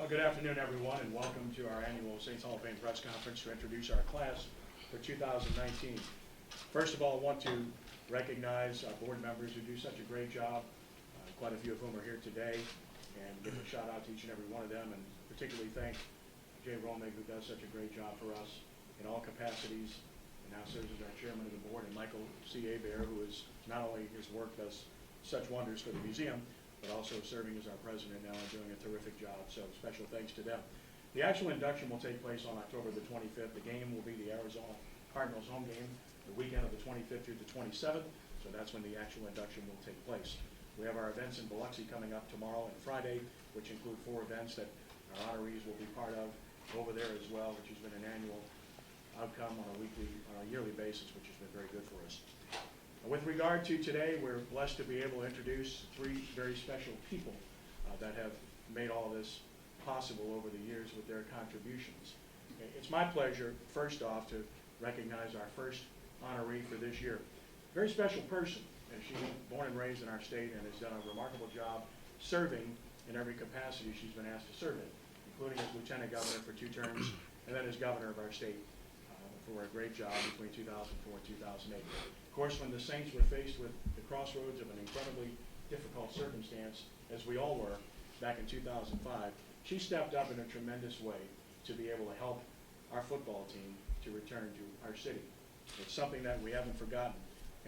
Well, good afternoon, everyone, and welcome to our annual Saints Hall of Fame press conference to introduce our class for 2019. First of all, I want to recognize our board members who do such a great job, quite a few of whom are here today, and give a shout out to each and every one of them, and particularly thank Jay Romig, who does such a great job for us in all capacities, and now serves as our chairman of the board, and Michael C. Abear, who is not only his work does such wonders for the museum, but also serving as our president now and doing a terrific job, so special thanks to them. The actual induction will take place on October the 25th. The game will be the Arizona Cardinals home game, the weekend of the 25th through the 27th, so that's when the actual induction will take place. We have our events in Biloxi coming up tomorrow and Friday, which include 4 events that our honorees will be part of over there as well, which has been an annual outcome on a yearly basis, which has been very good for us. With regard to today, we're blessed to be able to introduce 3 very special people that have made all of this possible over the years with their contributions. It's my pleasure, first off, to recognize our first honoree for this year. Very special person. She's born and raised in our state and has done a remarkable job serving in every capacity she's been asked to serve in, including as lieutenant governor for 2 terms and then as governor of our state for a great job between 2004 and 2008. Of course, when the Saints were faced with the crossroads of an incredibly difficult circumstance, as we all were back in 2005, she stepped up in a tremendous way to be able to help our football team to return to our city. It's something that we haven't forgotten.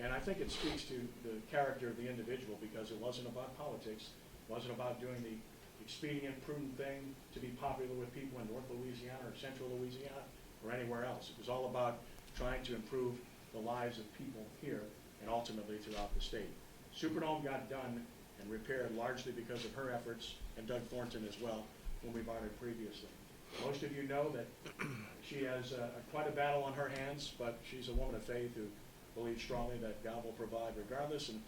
And I think it speaks to the character of the individual, because it wasn't about politics, it wasn't about doing the expedient, prudent thing to be popular with people in North Louisiana or Central Louisiana or anywhere else. It was all about trying to improve the lives of people here and ultimately throughout the state. Superdome got done and repaired largely because of her efforts, and Doug Thornton as well, whom we've honored previously. Most of you know that she has quite a battle on her hands, but she's a woman of faith who believes strongly that God will provide regardless, and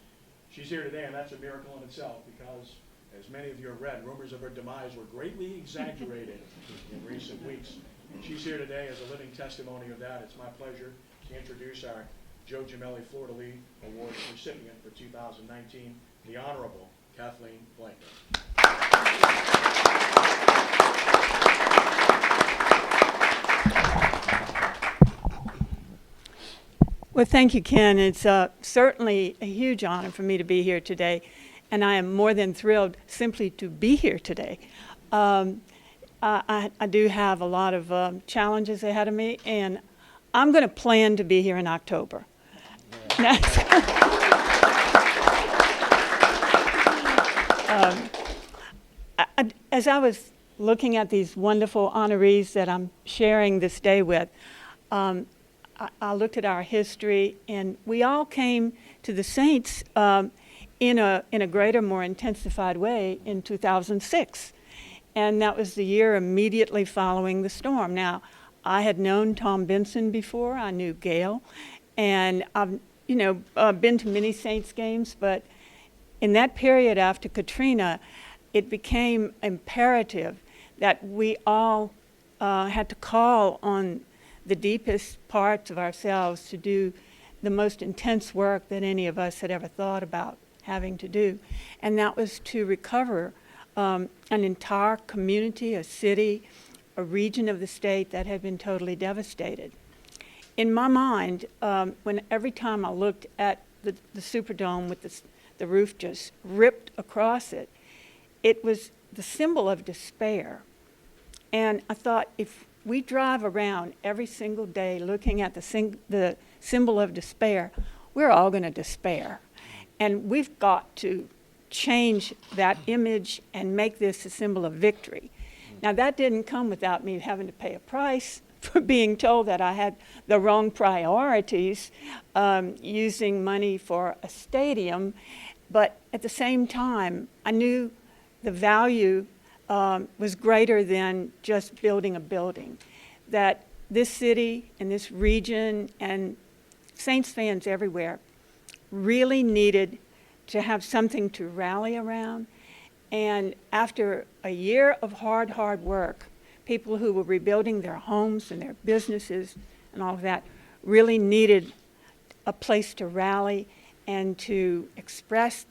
she's here today, and that's a miracle in itself, because as many of you have read, rumors of her demise were greatly exaggerated in recent weeks. And she's here today as a living testimony of that. It's my pleasure to introduce our Joe Gemelli Fleur Award recipient for 2019, the Honorable Kathleen Blanco. Well, thank you, Ken. It's certainly a huge honor for me to be here today, and I am more than thrilled simply to be here today. I do have a lot of challenges ahead of me, and I'm going to plan to be here in October. As I was looking at these wonderful honorees that I'm sharing this day with, I looked at our history, and we all came to the Saints in a greater, more intensified way in 2006. And that was the year immediately following the storm. Now, I had known Tom Benson before. I knew Gail. And I've been to many Saints games, but in that period after Katrina, it became imperative that we all had to call on the deepest parts of ourselves to do the most intense work that any of us had ever thought about having to do. And that was to recover an entire community, a city, a region of the state that had been totally devastated. In my mind, every time I looked at the Superdome with the roof just ripped across it, it was the symbol of despair. And I thought, if we drive around every single day looking at the symbol of despair, we're all going to despair. And we've got to change that image and make this a symbol of victory. Now, that didn't come without me having to pay a price for being told that I had the wrong priorities, using money for a stadium. But at the same time, I knew the value was greater than just building a building. That this city and this region and Saints fans everywhere really needed to have something to rally around. And after a year of hard work, people who were rebuilding their homes and their businesses and all of that really needed a place to rally and to express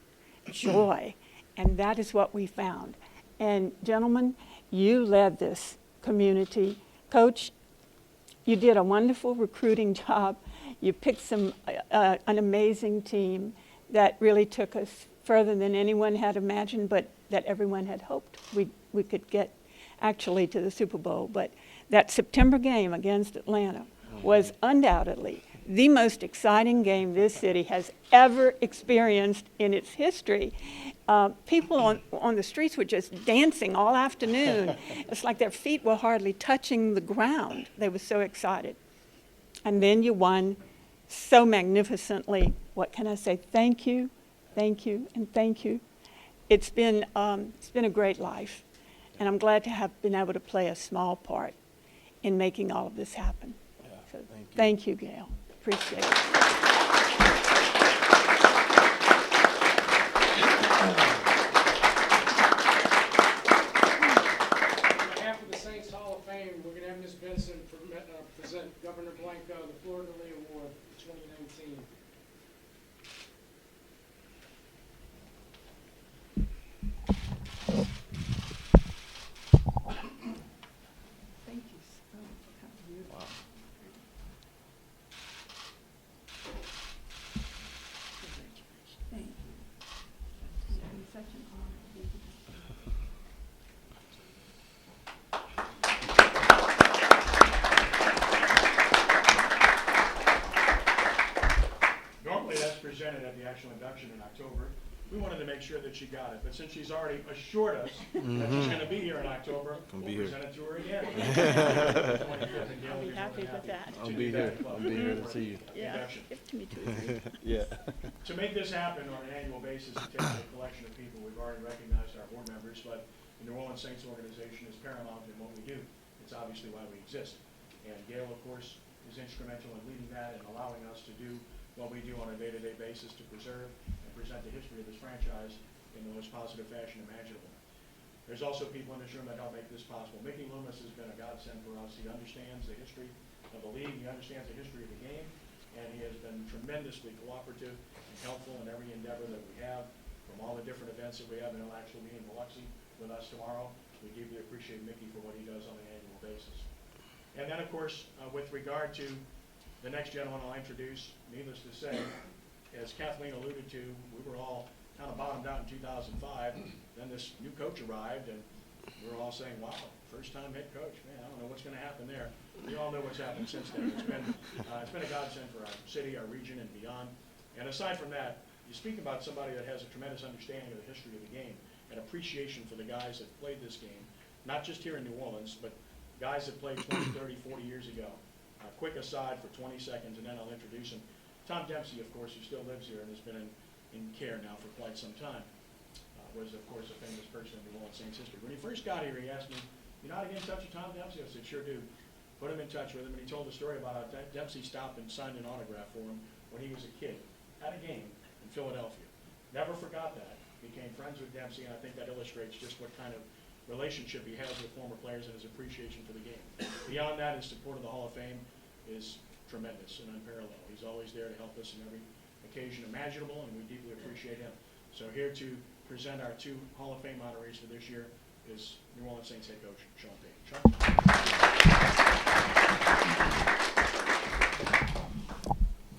joy. And that is what we found. And gentlemen, you led this community. Coach, you did a wonderful recruiting job. You picked an amazing team that really took us further than anyone had imagined, but that everyone had hoped we could get actually to the Super Bowl. But that September game against Atlanta was undoubtedly the most exciting game this city has ever experienced in its history. People on the streets were just dancing all afternoon. It's like their feet were hardly touching the ground. They were so excited. And then you won so magnificently. What can I say? Thank you, and thank you. It's been a great life, and I'm glad to have been able to play a small part in making all of this happen. Yeah, So thank you. thank you, Gail. Appreciate it. On behalf of the Saints Hall of Fame, we're going to have Ms. Benson present Governor Blanco the Fleur Award 2019. Thank you so much. Wow. Thank you. It's been such an honor to be here. Normally that's presented at the actual induction in October. We wanted to make sure that she got it, but since she's already assured us that she's going to be here in October, Gonna we'll be here. present it to her again. I'll be happy with that. I'll be here. I'll be here to see you. Yeah, Induction. give it to me too. Yeah. To make this happen on an annual basis, it takes a collection of people. We've already recognized our board members, but the New Orleans Saints organization is paramount in what we do. It's obviously why we exist. And Gail, of course, is instrumental in leading that and allowing us to do what we do on a day-to-day basis to preserve and present the history of this franchise in the most positive fashion imaginable. There's also people in this room that help make this possible. Mickey Loomis has been a godsend for us. He understands the history of the league. He understands the history of the game. And he has been tremendously cooperative and helpful in every endeavor that we have, from all the different events that we have, and he'll actually be in Biloxi with us tomorrow. We deeply appreciate Mickey for what he does on an annual basis. And then, of course, with regard to the next gentleman I'll introduce, needless to say, as Kathleen alluded to, we were all kind of bottomed out in 2005. Then this new coach arrived, and we were all saying, wow, first-time head coach. Man, I don't know what's going to happen there. We all know what's happened since then. It's been a godsend for our city, our region, and beyond. And aside from that, you speak about somebody that has a tremendous understanding of the history of the game and appreciation for the guys that played this game, not just here in New Orleans, but guys that played 20, 30, 40 years ago. Quick aside for 20 seconds, and then I'll introduce him. Tom Dempsey, of course, who still lives here and has been in care now for quite some time, was, of course, a famous person in New Orleans Saints history. When he first got here, he asked me, "You know how to get in touch with Tom Dempsey?" I said, "Sure do." Put him in touch with him, and he told the story about how Dempsey stopped and signed an autograph for him when he was a kid at a game in Philadelphia. Never forgot that. Became friends with Dempsey, and I think that illustrates just what kind of relationship he has with former players and his appreciation for the game. Beyond that, his support of the Hall of Fame is tremendous and unparalleled. He's always there to help us in every occasion imaginable, and we deeply appreciate him. So here to present our two Hall of Fame honorees for this year is New Orleans Saints head coach Sean Payton.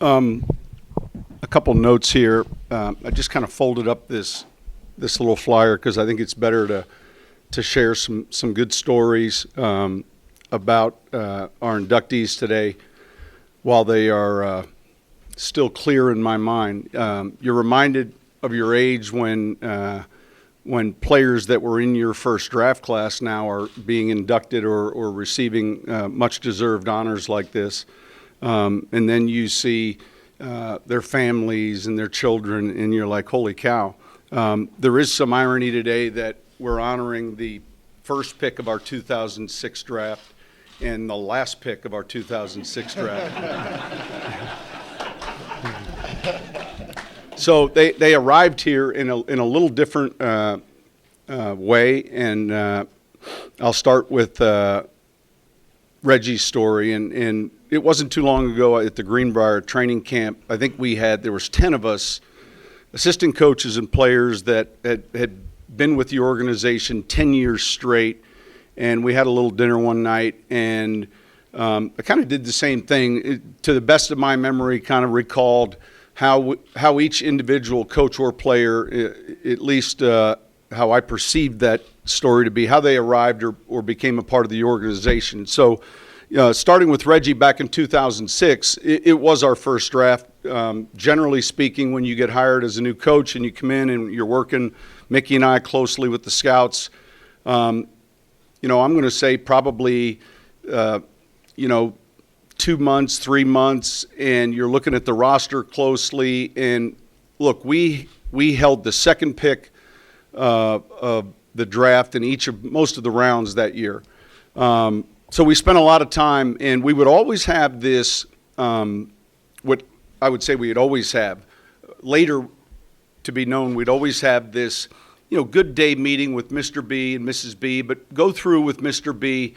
Sean? A couple notes here. I just kind of folded up this little flyer because I think it's better to share some good stories about our inductees today while they are still clear in my mind. You're reminded of your age when players that were in your first draft class now are being inducted or receiving much-deserved honors like this. And then you see their families and their children, and you're like, holy cow. There is some irony today that we're honoring the first pick of our 2006 draft and the last pick of our 2006 draft. So they arrived here in a little different way, and I'll start with Reggie's story. And it wasn't too long ago at the Greenbrier training camp. I think there was 10 of us, assistant coaches and players that had been with the organization 10 years straight, and we had a little dinner one night, and I kind of did the same thing. To the best of my memory, kind of recalled how each individual coach or player, at least how I perceived that story to be, how they arrived or became a part of the organization. So starting with Reggie back in 2006, it was our first draft. Generally speaking, when you get hired as a new coach and you come in and you're working, Mickey and I, closely with the scouts, I'm going to say probably, 2 months, 3 months, and you're looking at the roster closely. And look, we held the second pick of the draft in most of the rounds that year. So we spent a lot of time, and we would always have this, what I would say we'd always have. Later to be known, we'd always have this, good day meeting with Mr. B and Mrs. B, but go through with Mr. B,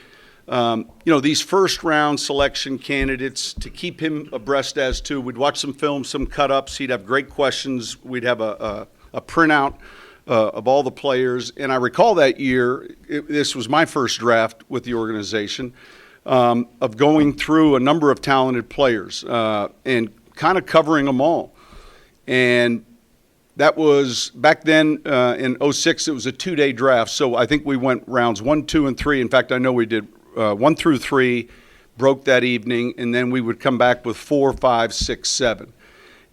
these first round selection candidates to keep him abreast as to. We'd watch some film, some cut-ups. He'd have great questions. We'd have a printout of all the players. And I recall that year, this was my first draft with the organization, of going through a number of talented players and kind of covering them all. And that was, back then in 06, it was a 2-day draft. So I think we went rounds 1, 2, and 3. In fact, I know we did 1 through 3, broke that evening, and then we would come back with 4, 5, 6, 7.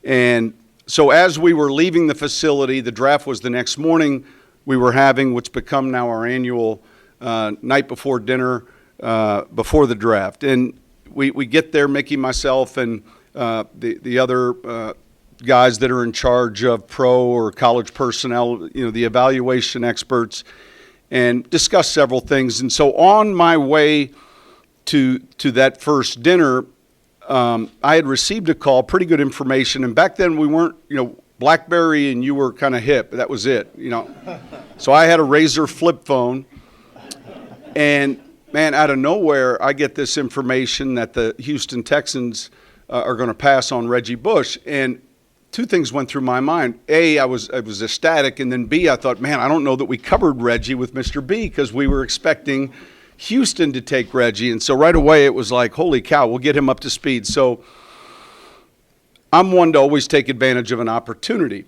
And so as we were leaving the facility, the draft was the next morning, we were having what's become now our annual night before dinner before the draft. And we get there, Mickey, myself, and the other guys that are in charge of pro or college personnel, the evaluation experts, and discuss several things. And so on my way to that first dinner, I had received a call, pretty good information, and back then we weren't, BlackBerry and you were kind of hip. That was it, So I had a Razor flip phone, and man, out of nowhere, I get this information that the Houston Texans are going to pass on Reggie Bush. And two things went through my mind. A, I was ecstatic, and then B, I thought, man, I don't know that we covered Reggie with Mr. B, because we were expecting Houston to take Reggie. And so right away it was like, holy cow, we'll get him up to speed. So I'm one to always take advantage of an opportunity.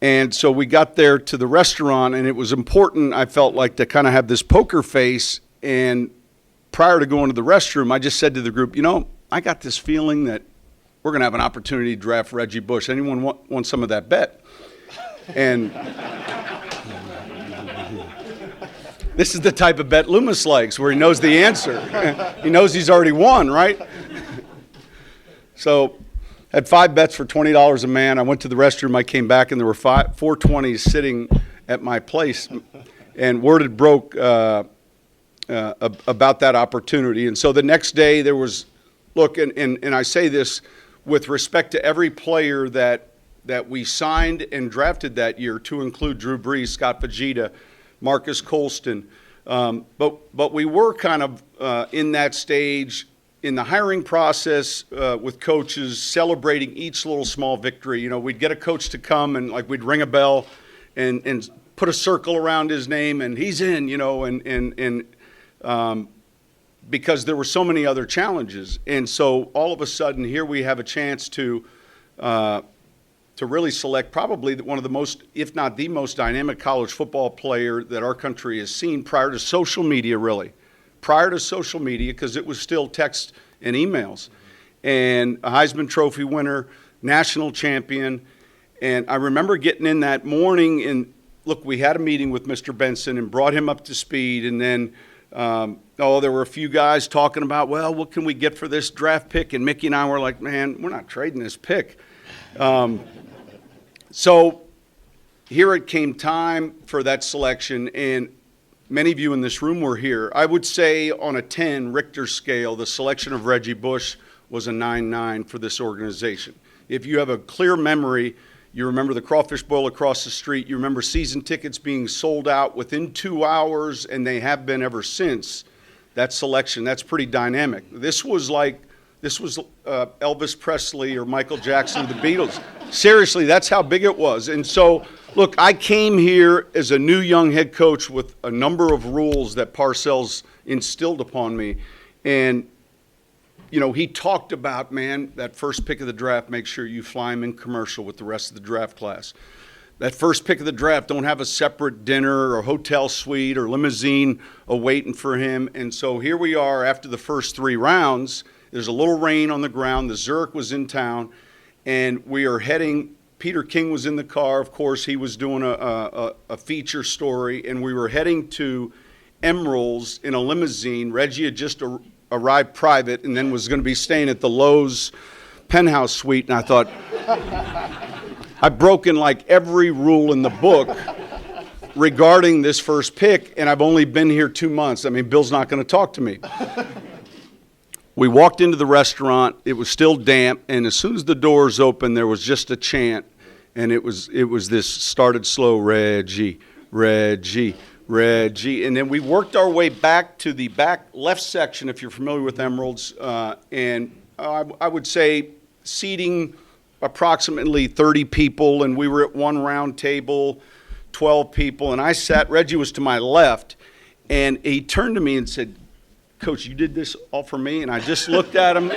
And so we got there to the restaurant, and it was important, I felt like, to kind of have this poker face. And prior to going to the restroom, I just said to the group, I got this feeling that we're going to have an opportunity to draft Reggie Bush. Anyone want some of that bet? And this is the type of bet Loomis likes, where he knows the answer. He knows he's already won, right? So had 5 bets for $20 a man. I went to the restroom. I came back, and there were 4 20s sitting at my place. And word had broke about that opportunity. And so the next day there was, look, and I say this with respect to every player that we signed and drafted that year, to include Drew Brees, Scott Fajita, Marques, Colston. But we were kind of in that stage in the hiring process with coaches, celebrating each little small victory. We'd get a coach to come, and we'd ring a bell and put a circle around his name, and he's in, because there were so many other challenges. And so all of a sudden, here we have a chance to really select probably one of the most, if not the most dynamic college football player that our country has seen prior to social media, really. Prior to social media, because it was still text and emails. And a Heisman Trophy winner, national champion. And I remember getting in that morning, and look, we had a meeting with Mr. Benson and brought him up to speed, and then there were a few guys talking about, well, what can we get for this draft pick? And Mickey and I were like, man, we're not trading this pick. So here it came time for that selection, and many of you in this room were here. I would say on a 10 Richter scale, the selection of Reggie Bush was a 9-9 for this organization. If you have a clear memory, you remember the crawfish boil across the street. You remember season tickets being sold out within 2 hours, and they have been ever since. That selection, that's pretty dynamic. This was Elvis Presley or Michael Jackson or the Beatles. Seriously, that's how big it was. And so Look, I came here as a new young head coach with a number of rules that Parcells instilled upon me. And, you know, he talked about, man, that first pick of the draft, make sure you fly him in commercial with the rest of the draft class. That first pick of the draft, don't have a separate dinner or hotel suite or limousine awaiting for him. And so here we are after the first 3 rounds. There's a little rain on the ground. The Zurich was in town. And we are heading. Peter King was in the car. Of course, he was doing a feature story. And we were heading to Emerald's in a limousine. Reggie had just arrived private and then was going to be staying at the Lowe's penthouse suite. And I thought, I've broken like every rule in the book regarding this first pick, and I've only been here 2 months. I mean, Bill's not going to talk to me. We walked into the restaurant. It was still damp, and as soon as the doors opened, there was just a chant, and it was this started slow, Reggie, Reggie, Reggie. And then we worked our way back to the back left section, if you're familiar with Emerald's, and I would say seating approximately 30 people, and we were at one round table, 12 people, and I sat, Reggie was to my left, and he turned to me and said, Coach, you did this all for me? And I just looked at him.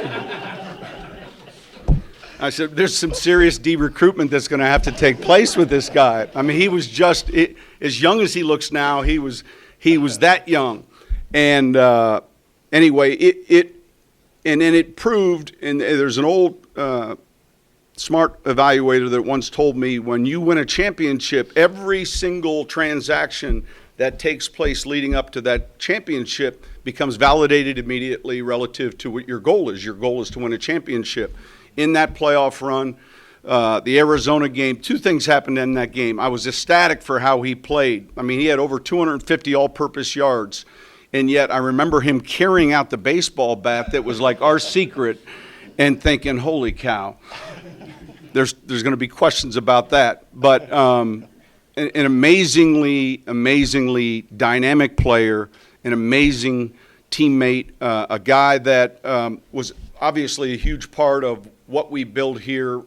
I said, there's some serious de-recruitment that's going to have to take place with this guy. I mean, he was just, as young as he looks now, he was that young. And anyway, and then it proved, and there's an old smart evaluator that once told me, when you win a championship, every single transaction that takes place leading up to that championship becomes validated immediately relative to what your goal is. Your goal is to win a championship. In that playoff run, the Arizona game, 2 things happened in that game. I was ecstatic for how he played. I mean, he had over 250 all-purpose yards, and yet I remember him carrying out the baseball bat that was like our secret and thinking, holy cow, there's going to be questions about that. But an amazingly dynamic player, an amazing teammate, a guy that was obviously a huge part of what we build here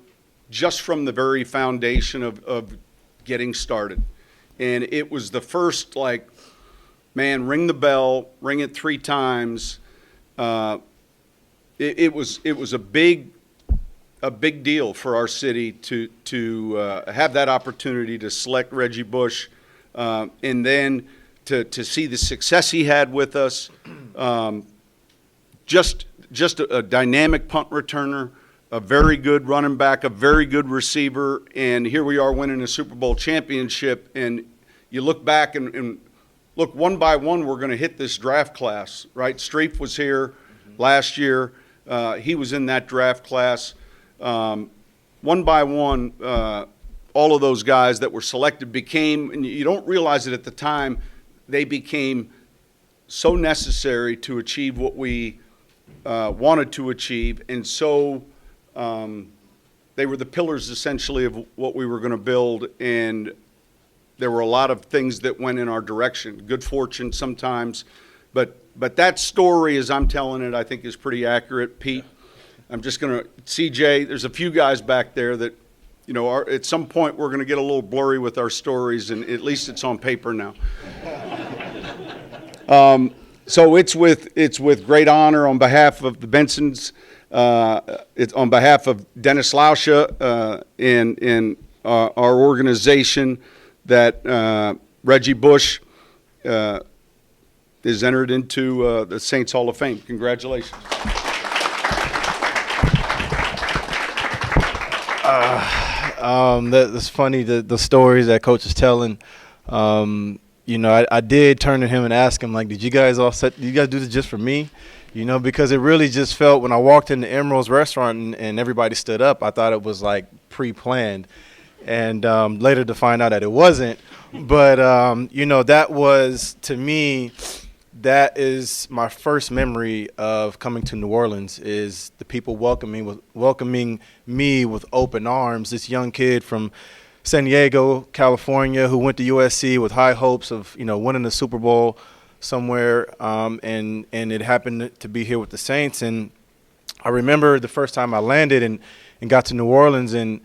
just from the very foundation of getting started. And it was the first, like, man, ring the bell, ring it 3 times. It was a big deal for our city to have that opportunity to select Reggie Bush, and then to see the success he had with us. Just a dynamic punt returner, a very good running back, a very good receiver, and here we are winning a Super Bowl championship. And you look back and look, one by one, we're going to hit this draft class, right? Streif was here last year. He was in that draft class. One by one, all of those guys that were selected became, and you don't realize it at the time, they became so necessary to achieve what we wanted to achieve. And so they were the pillars, essentially, of what we were going to build. And there were a lot of things that went in our direction. Good fortune sometimes. But that story, as I'm telling it, I think is pretty accurate. Pete, I'm just going to, CJ, there's a few guys back there that, you know, at some point we're going to get a little blurry with our stories, and at least it's on paper now. So it's with great honor on behalf of the Bensons, it's on behalf of Dennis Lauscha and our organization that Reggie Bush is entered into the Saints Hall of Fame. Congratulations. That's funny, the stories that Coach is telling. You know, I did turn to him and ask him, like, did you guys do this just for me? You know, because it really just felt, when I walked into Emerald's restaurant and everybody stood up, I thought it was like pre-planned. And later to find out that it wasn't. But, you know, that was, to me, that is my first memory of coming to New Orleans, is the people welcoming me with open arms. This young kid from San Diego, California, who went to USC with high hopes of, you know, winning the Super Bowl somewhere, and it happened to be here with the Saints. And I remember the first time I landed and got to New Orleans, and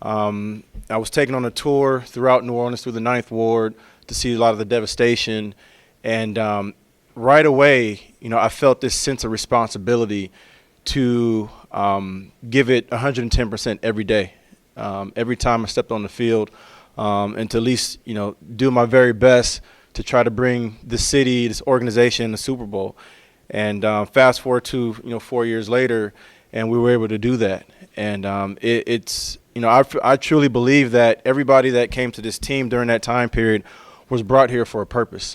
I was taken on a tour throughout New Orleans through the Ninth Ward to see a lot of the devastation. And right away, I felt this sense of responsibility to give it 110% every day, every time I stepped on the field, and to at least, do my very best to try to bring the city, this organization, the Super Bowl. And fast forward to, 4 years later, and we were able to do that. And it's, I truly believe that everybody that came to this team during that time period was brought here for a purpose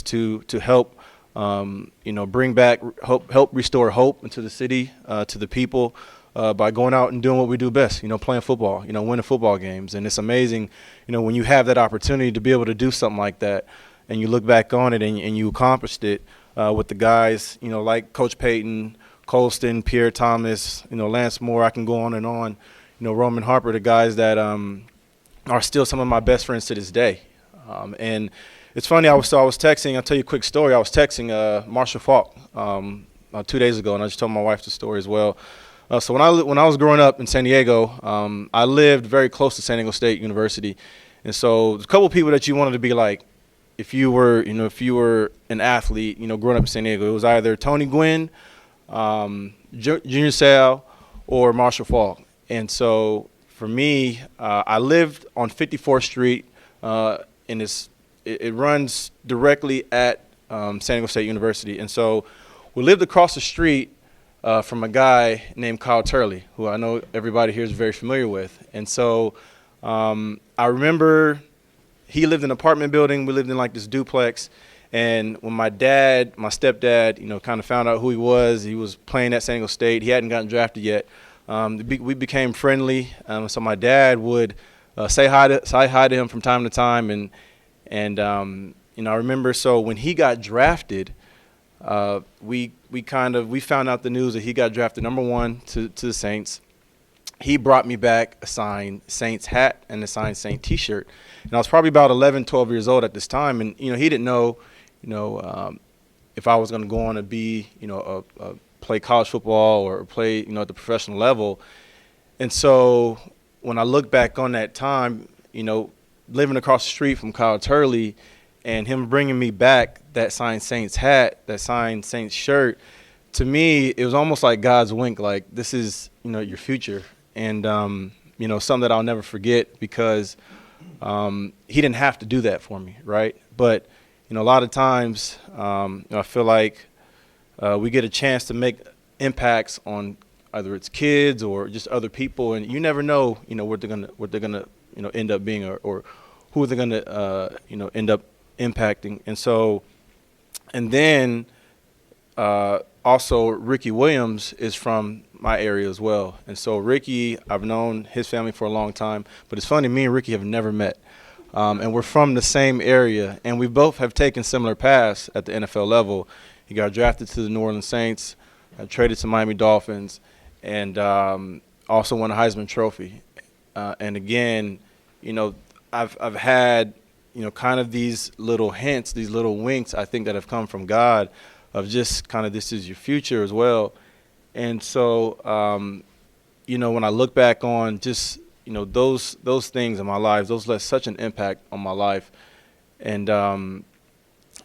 to help, bring back hope, help restore hope into the city, to the people, by going out and doing what we do best, playing football, winning football games. And it's amazing, when you have that opportunity to be able to do something like that and you look back on it and you accomplished it with the guys, like Coach Payton, Colston, Pierre Thomas, Lance Moore, I can go on and on, Roman Harper, the guys that are still some of my best friends to this day. And it's funny, I was texting, I'll tell you a quick story. I was texting Marshall Faulk 2 days ago, and I just told my wife the story as well. So when I was growing up in San Diego, I lived very close to San Diego State University. And so there's a couple of people that you wanted to be like if you were an athlete, growing up in San Diego. It was either Tony Gwynn, Junior Seau, or Marshall Faulk. And so for me, I lived on 54th Street, and it runs directly at San Diego State University. And so we lived across the street from a guy named Kyle Turley, who I know everybody here is very familiar with. And so I remember he lived in an apartment building. We lived in like this duplex. And when my stepdad, kind of found out who he was playing at San Diego State. He hadn't gotten drafted yet. We became friendly. So my dad would say hi to him from time to time. And I remember, so when he got drafted, we found out the news that he got drafted number 1 to the Saints. He brought me back a signed Saints hat and a signed Saints T-shirt. And I was probably about 11, 12 years old at this time. And, he didn't know, if I was going to go on to be, play college football or play, at the professional level. And so when I look back on that time, living across the street from Kyle Turley and him bringing me back that signed Saints hat, that signed Saints shirt, to me, it was almost like God's wink, like this is, your future. And, something that I'll never forget because he didn't have to do that for me, right? But, a lot of times I feel like we get a chance to make impacts on either it's kids or just other people, and you never know, what they're gonna end up being or who they're gonna end up impacting. And so, and then also Ricky Williams is from my area as well. And so Ricky, I've known his family for a long time, but it's funny, me and Ricky have never met. And we're from the same area, and we both have taken similar paths at the NFL level. He got drafted to the New Orleans Saints, traded to Miami Dolphins, and also won a Heisman Trophy. And again, I've had, kind of these little hints, these little winks, I think, that have come from God of just kind of this is your future as well. And so, when I look back on just, those things in my life, those left such an impact on my life. And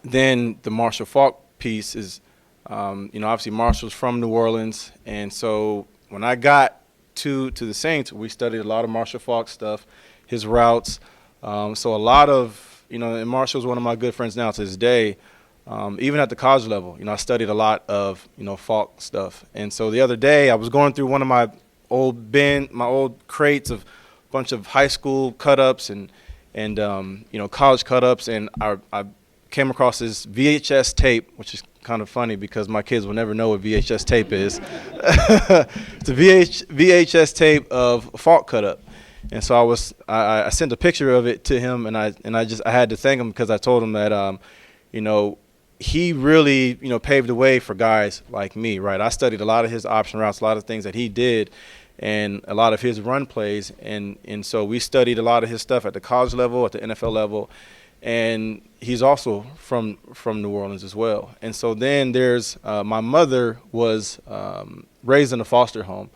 then the Marshall Faulk piece is, obviously Marshall's from New Orleans. And so when I got to the Saints, we studied a lot of Marshall Faulk stuff, his routes. So a lot of, and Marshall's one of my good friends now to this day. Even at the college level, I studied a lot of, Faulk stuff. And so the other day I was going through one of my old crates of a bunch of high school cut-ups and college cut-ups, and I came across this VHS tape, which is kind of funny because my kids will never know what VHS tape is. It's a VHS tape of a Faulk cut-up. And so I sent a picture of it to him, and I had to thank him because I told him that, he really, paved the way for guys like me, right? I studied a lot of his option routes, a lot of things that he did, and a lot of his run plays. And so we studied a lot of his stuff at the college level, at the NFL level. And he's also from New Orleans as well. And so then there's my mother was raised in a foster home.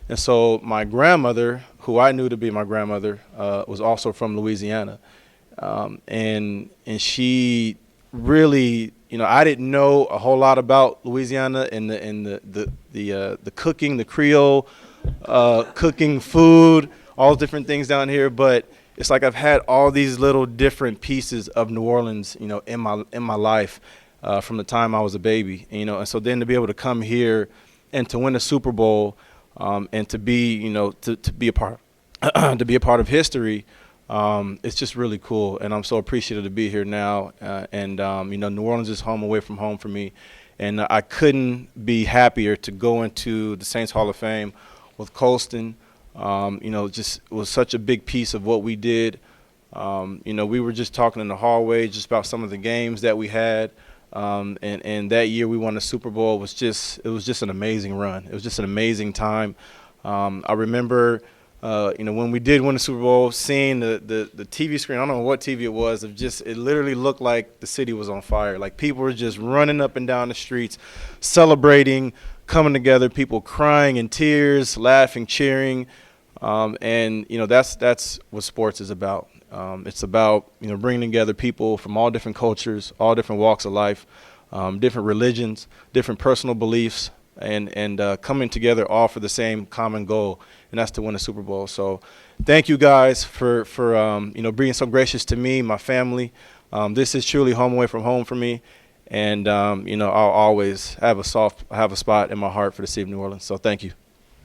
And so my grandmother, who I knew to be my grandmother, was also from Louisiana. And she really, you know, I didn't know a whole lot about Louisiana and the cooking, the Creole cooking, food, all different things down here. But it's like I've had all these little different pieces of New Orleans, you know, in my life from the time I was a baby, you know. And so then to be able to come here and to win a Super Bowl, and to be, you know, to be a part to be a part of history, it's just really cool, and I'm so appreciative to be here now. And you know, New Orleans is home away from home for me, and I couldn't be happier to go into the Saints Hall of Fame with Colston. You know, just it was such a big piece of what we did. You know, we were just talking in the hallway just about some of the games that we had. And that year we won the Super Bowl. It was just an amazing run. It was just an amazing time. I remember, you know, when we did win the Super Bowl, seeing the TV screen, I don't know what TV it was, it literally looked like the city was on fire. Like people were just running up and down the streets, celebrating, coming together, people crying in tears, laughing, cheering. And, you know, that's what sports is about. It's about, you know, bringing together people from all different cultures, all different walks of life, different religions, different personal beliefs, and coming together all for the same common goal, and that's to win a Super Bowl. So thank you guys for you know, being so gracious to me, my family. This is truly home away from home for me, and you know, I'll always have a spot in my heart for the city of New Orleans. So thank you.